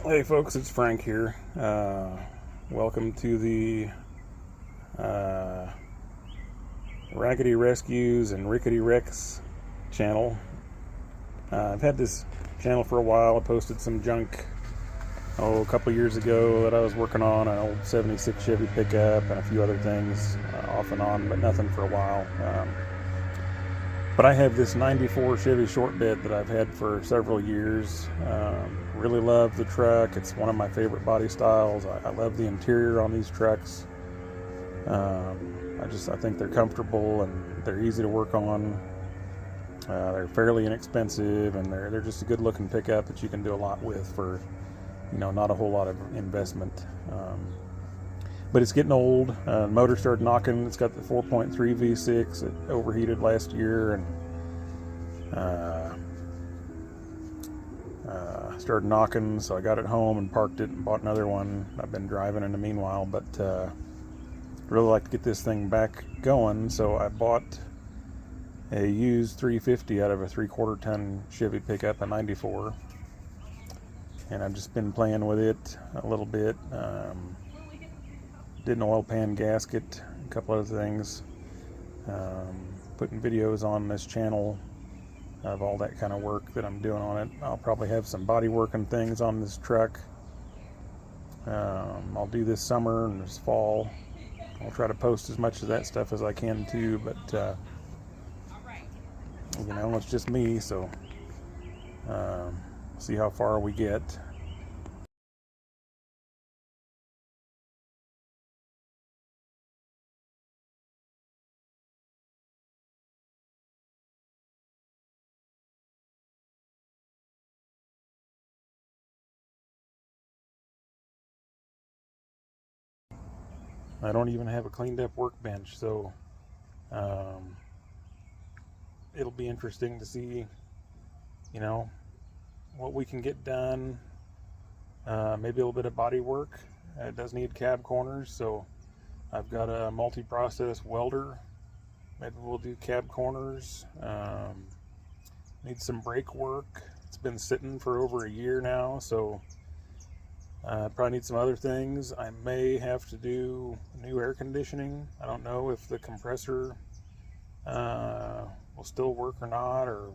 Hey folks, it's Frank here. Welcome to the Raggedy Rescues and Rickety Wrecks channel. I've had this channel for a while. I posted some junk a couple years ago that I was working on, an old 76 Chevy pickup and a few other things off and on, but nothing for a while. But I have this 94 Chevy short bed that I've had for several years. Really love the truck. It's one of my favorite body styles. I love the interior on these trucks. I think they're comfortable and they're easy to work on. They're fairly inexpensive, and they're just a good looking pickup that you can do a lot with for, not a whole lot of investment. But it's getting old. The motor started knocking. It's got the 4.3 V6. It overheated last year and started knocking. So I got it home and parked it and bought another one. I've been driving in the meanwhile, but really like to get this thing back going. So I bought a used 350 out of a 3/4 ton Chevy pickup, a 94. And I've just been playing with it a little bit. Did an oil pan gasket, a couple other things, putting videos on this channel of all that kind of work that I'm doing on it. I'll probably have some body work and things on this truck. I'll do this summer and this fall. I'll try to post as much of that stuff as I can too, but it's just me, so see how far we get. I don't even have a cleaned up workbench, so it'll be interesting to see, what we can get done. Maybe a little bit of body work. It does need cab corners, so I've got a multi-process welder. Maybe we'll do cab corners. Need some brake work. It's been sitting for over a year now, so probably need some other things. I may have to do new air conditioning. I don't know if the compressor will still work or not, or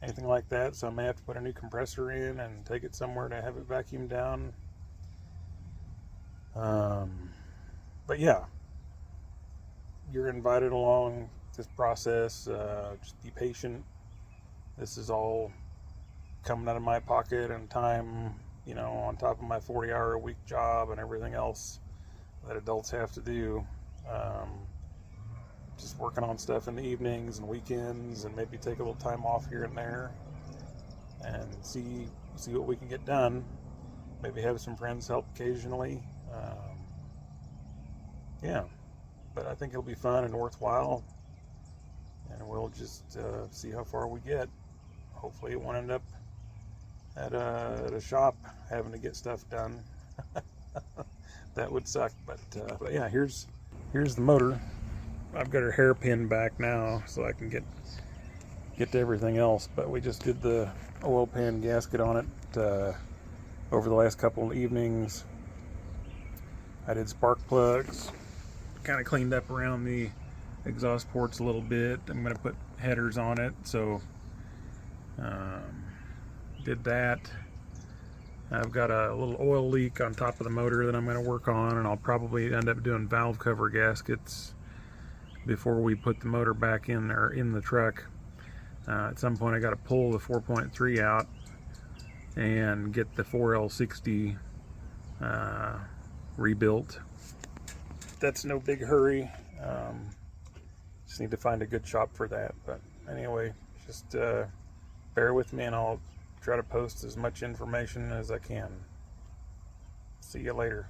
anything like that, so I may have to put a new compressor in and take it somewhere to have it vacuumed down. But yeah, you're invited along this process. Just be patient. This is all coming out of my pocket and time, on top of my 40-hour-a-week job and everything else that adults have to do. Just working on stuff in the evenings and weekends, and maybe take a little time off here and there and see what we can get done. Maybe have some friends help occasionally. Yeah, but I think it'll be fun and worthwhile, and we'll just see how far we get. Hopefully it won't end up at a shop having to get stuff done. That would suck, but yeah, here's the motor. I've got her hairpin back now so I can get to everything else, but we just did the oil pan gasket on it over the last couple of evenings. I did spark plugs, kind of cleaned up around the exhaust ports a little bit. I'm going to put headers on it, so did that. I've got a little oil leak on top of the motor that I'm going to work on, and I'll probably end up doing valve cover gaskets before we put the motor back in there in the truck. At some point I got to pull the 4.3 out and get the 4L60 rebuilt. That's no big hurry. Just need to find a good shop for that. But anyway, just bear with me and I'll try to post as much information as I can. See you later.